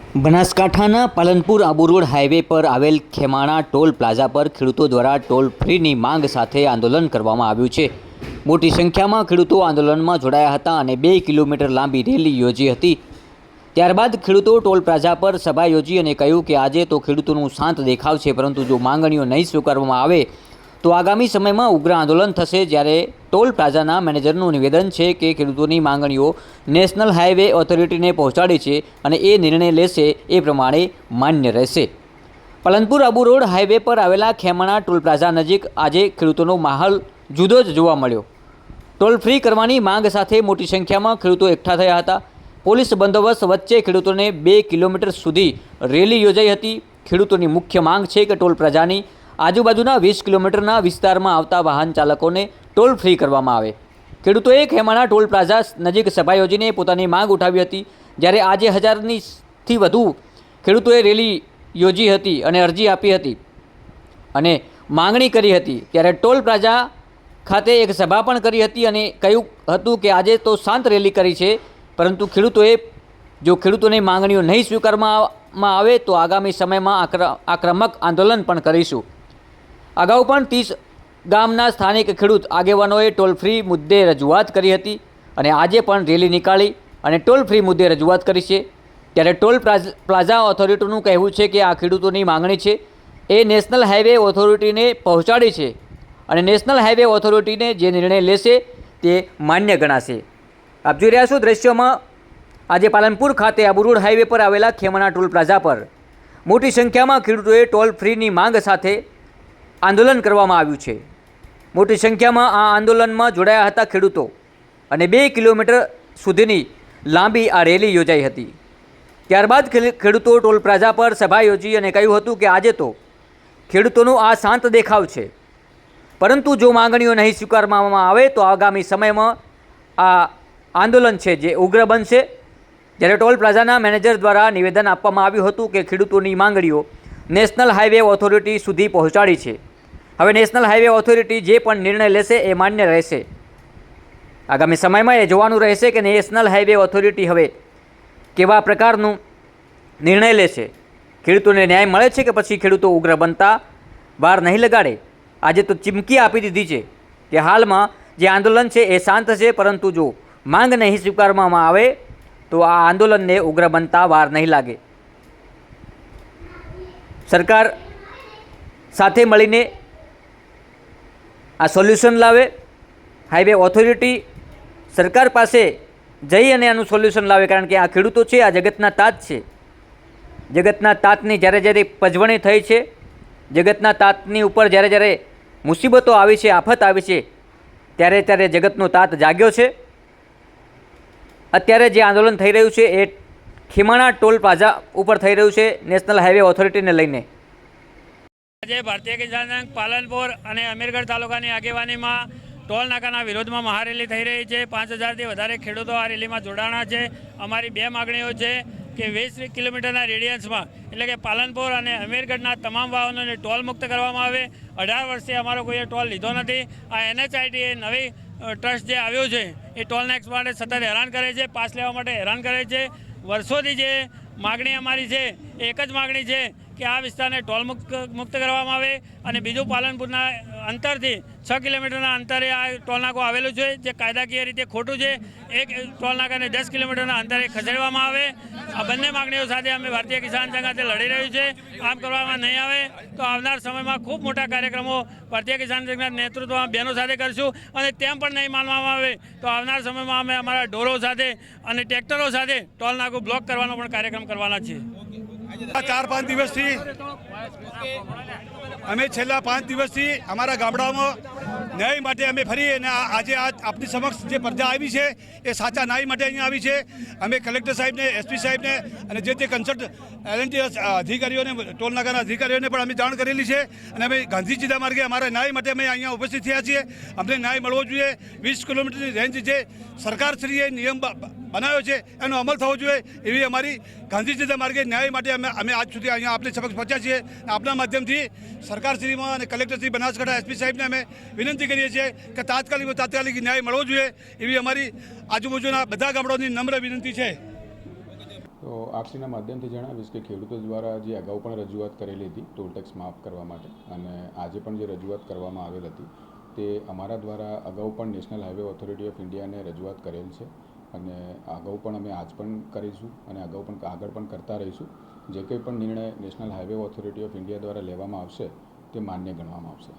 બનાસકાંઠાના Palanpur Abu road highway પર આવેલ ખેમાણા ટોલ પ્લાઝા પર ખેડૂતો દ્વારા ટોલ ફ્રીની માંગ સાથે આંદોલન કરવામાં આવ્યું છે। મોટી સંખ્યામાં ખેડૂતો આંદોલનમાં જોડાયા હતા અને 2 કિલોમીટર લાંબી રેલી યોજી હતી। ત્યારબાદ ખેડૂતો ટોલ પ્લાઝા પર સભા યોજી અને કહ્યું કે આજે તો ખેડૂતોનું શાંત દેખાવ છે, પરંતુ જો માંગણીઓ નહીં સ્વીકારવામાં આવે તો આગામી સમયમાં ઉગ્ર આંદોલન થશે। જ્યારે ટોલ પ્લાઝાના મેનેજરનું નિવેદન છે કે ખેડૂતોની માંગણીઓ નેશનલ હાઈવે ઓથોરિટીને પહોંચાડી છે અને એ નિર્ણય લેશે એ પ્રમાણે માન્ય રહેશે। પાલનપુર આબુ રોડ હાઈવે પર આવેલા ખેમાણા ટોલ પ્લાઝા નજીક આજે ખેડૂતોનો માહોલ જુદો જ જોવા મળ્યો। ટોલ ફ્રી કરવાની માંગ સાથે મોટી સંખ્યામાં ખેડૂતો એકઠા થયા હતા। પોલીસ બંદોબસ્ત વચ્ચે ખેડૂતોને 2 કિલોમીટર સુધી રેલી યોજાઈ હતી। ખેડૂતોની મુખ્ય માંગ છે કે ટોલ પ્લાઝાની આજુબાજુના 20 કિલોમીટરના વિસ્તારમાં આવતા વાહન ચાલકોને ટોલ ફ્રી કરવામાં આવે। ખેડૂતોએ ખેમાણા ટોલ પ્લાઝા નજીક સભા યોજીને પોતાની માંગ ઉઠાવી હતી। જ્યારે આજે 1000થી વધુ ખેડૂતોએ રેલી યોજી હતી અને અરજી આપી હતી અને માંગણી કરી હતી। ત્યારે ટોલ પ્લાઝા ખાતે એક સભા પણ કરી હતી અને કહ્યું હતું કે આજે તો શાંત રેલી કરી છે, પરંતુ ખેડૂતોએ જો ખેડૂતોની માંગણીઓ નહીં સ્વીકારવામાં આવે તો આગામી સમયમાં આક્રમક આંદોલન પણ કરીશું। અગાઉ પણ 30 ગામના સ્થાનિક ખેડૂત આગેવાનોએ ટોલ ફ્રી મુદ્દે રજૂઆત કરી હતી અને આજે પણ રેલી નીકાળી અને ટોલ ફ્રી મુદ્દે રજૂઆત કરી છે। ત્યારે ટોલ પ્લાઝા ઓથોરિટીનું કહેવું છે કે આ ખેડૂતોની માંગણી છે એ નેશનલ હાઈવે ઓથોરિટીને પહોંચાડી છે અને નેશનલ હાઈવે ઓથોરિટીને જે નિર્ણય લેશે તે માન્ય ગણાશે। આપ જોઈ રહ્યા છો દ્રશ્યોમાં આજે પાલનપુર ખાતે આબુ રોડ હાઈવે પર આવેલા ખેમાણા ટોલ પ્લાઝા પર મોટી સંખ્યામાં ખેડૂતોએ ટોલ ફ્રીની માંગ સાથે આંદોલન કરવામાં આવ્યું છે। મોટી સંખ્યામાં આ આંદોલનમાં જોડાયા હતા ખેડૂતો અને 2 કિલોમીટર સુધીની લાંબી આ રેલી યોજાઈ હતી। ત્યારબાદ ખેડૂતો ટોલ પ્લાઝા પર સભા યોજી અને કહ્યું હતું કે આજે તો ખેડૂતોનો આ શાંત દેખાવ છે, પરંતુ જો માંગણીઓ નહીં સ્વીકારવામાં આવે તો આગામી સમયમાં આ આંદોલન છે જે ઉગ્ર બનશે। જ્યારે ટોલ પ્લાઝાના મેનેજર દ્વારા નિવેદન આપવામાં આવ્યું હતું કે ખેડૂતોની માંગણીઓ નેશનલ હાઈવે ઓથોરિટી સુધી પહોંચાડી છે। હવે નેશનલ હાઈવે ઓથોરિટી જે પણ નિર્ણય લેશે એ માન્ય રહેશે। આગામી સમયમાં એ જોવાનું રહેશે કે નેશનલ હાઈવે ઓથોરિટી હવે કેવા પ્રકારનું નિર્ણય લેશે। ખેડૂતોને ન્યાય મળે છે કે પછી ખેડૂતો ઉગ્ર બનતા વાર નહીં લગાડે। આજે તો ચીમકી આપી દીધી છે કે હાલમાં જે આંદોલન છે એ શાંત છે, પરંતુ જો માંગ નહીં સ્વીકારવામાં આવે તો આ આંદોલનને ઉગ્ર બનતા વાર નહીં લાગે। સરકાર સાથે મળીને આ સોલ્યુશન લાવે। હાઈવે ઓથોરિટી સરકાર પાસે જઈ અને આનું સોલ્યુશન લાવે, કારણ કે આ ખેડૂતો છે, આ જગતના તાત છે। જગતના તાતની જ્યારે જ્યારે પજવણી થઈ છે, જગતના તાતની ઉપર જ્યારે જ્યારે મુસીબતો આવી છે, આફત આવી છે, ત્યારે ત્યારે જગતનો તાત જાગ્યો છે। અત્યારે જે આંદોલન થઈ રહ્યું છે એ ખેમાણા ટોલ પ્લાઝા ઉપર થઈ રહ્યું છે નેશનલ હાઈવે ઓથોરિટીને લઈને। આજે ભારતીય કિસાન સંઘ પાલનપુર અને અમીરગઢ તાલુકાની આગેવાનીમાં ટોલ નાકાના વિરોધમાં મહારેલી થઈ રહી છે। 5000થી વધારે ખેડૂતો આ રેલીમાં જોડાણા છે। અમારી 2 માગણીઓ છે કે 20 કિલોમીટરના રેડિયન્સમાં એટલે કે પાલનપુર અને અમીરગઢના તમામ વાહનોને ટોલ મુક્ત કરવામાં આવે। 18 વર્ષથી અમારો કોઈએ ટોલ લીધો નથી। આ NHIT એ નવી ટ્રસ્ટ જે આવ્યું છે એ ટોલ ટેક્સ માટે સતત હેરાન કરે છે, પાસ લેવા માટે હેરાન કરે છે। વર્ષોથી જે માગણી અમારી છે એક જ માગણી છે કે આ વિસ્તારને ટોલ મુક્ત કરવામાં આવે અને બીજું પાલનપુરના અંતરથી 6 કિલોમીટરના અંતરે આ ટોલનાકો આવેલું છે જે કાયદાકીય રીતે ખોટું છે। એક ટોલનાકાને 10 કિલોમીટરના અંતરે ખસેડવામાં આવે। આ બંને માગણીઓ સાથે અમે ભારતીય કિસાન સંઘ સાથે લડી રહ્યું છે। આમ કરવામાં નહીં આવે તો આવનાર સમયમાં ખૂબ મોટા કાર્યક્રમો ભારતીય કિસાન સંઘના નેતૃત્વમાં બહેનો સાથે કરીશું અને તેમ પણ નહીં માનવામાં આવે તો આવનાર સમયમાં અમે અમારા ઢોરો સાથે અને ટ્રેક્ટરો સાથે ટોલનાકું બ્લોક કરવાનો પણ કાર્યક્રમ કરવાના છીએ। 4-5 દિવસથી અમે છેલ્લા 5 દિવસથી અમારા ગામડામાં ન્યાય માટે અમે ફરી અને આજે આપની સમક્ષ જે પ્રજા આવી છે એ સાચા ન્યાય માટે અહીંયા આવી છે। અમે કલેક્ટર સાહેબને, SP સાહેબને અને જે કન્સલ્ટ LNT અધિકારીઓને, ટોલ નાકાના અધિકારીઓને પણ અમે જાણ કરેલી છે અને અમે ગાંધીજીના માર્ગે અમારા ન્યાય માટે અમે અહીંયા ઉપસ્થિત થયા છીએ। અમને ન્યાય મળવો જોઈએ। 20 કિલોમીટરની રેન્જ જે સરકારશ્રીએ નિયમ બનાવ્યો છે એનો અમલ થવો જોઈએ એવી અમારી ગાંધીજીના માર્ગે ન્યાય માટે અમે આજ સુધી અહીંયા આપની સમક્ષ પહોંચ્યા છીએ। આપના માધ્યમથી સરકારશ્રીમાં અને કલેક્ટરશ્રી બનાસકાંઠા SP સાહેબને અમે વિનંતી કરીએ છીએ કે તાત્કાલિક ન્યાય મળવો જોઈએ એવી અમારી આજુબાજુના બધા ગામડાઓની નમ્ર વિનંતી છે। તો આપશ્રીના માધ્યમથી જણાવીશ કે ખેડૂતો દ્વારા જે અગાઉ પણ રજૂઆત કરેલી હતી ટોલ ટેક્સ માફ કરવા માટે અને આજે પણ જે રજૂઆત કરવામાં આવેલ હતી તે અમારા દ્વારા અગાઉ પણ નેશનલ હાઈવે ઓથોરિટી ઓફ ઇન્ડિયાને રજૂઆત કરેલ છે અને અગાઉ પણ અમે આજ પણ કરીશું અને અગાઉ પણ આગળ પણ કરતા રહીશું. જે કંઈ પણ નિર્ણય national highway authority of India દ્વારા લેવામાં આવશે તે માન્ય ગણવામાં આવશે.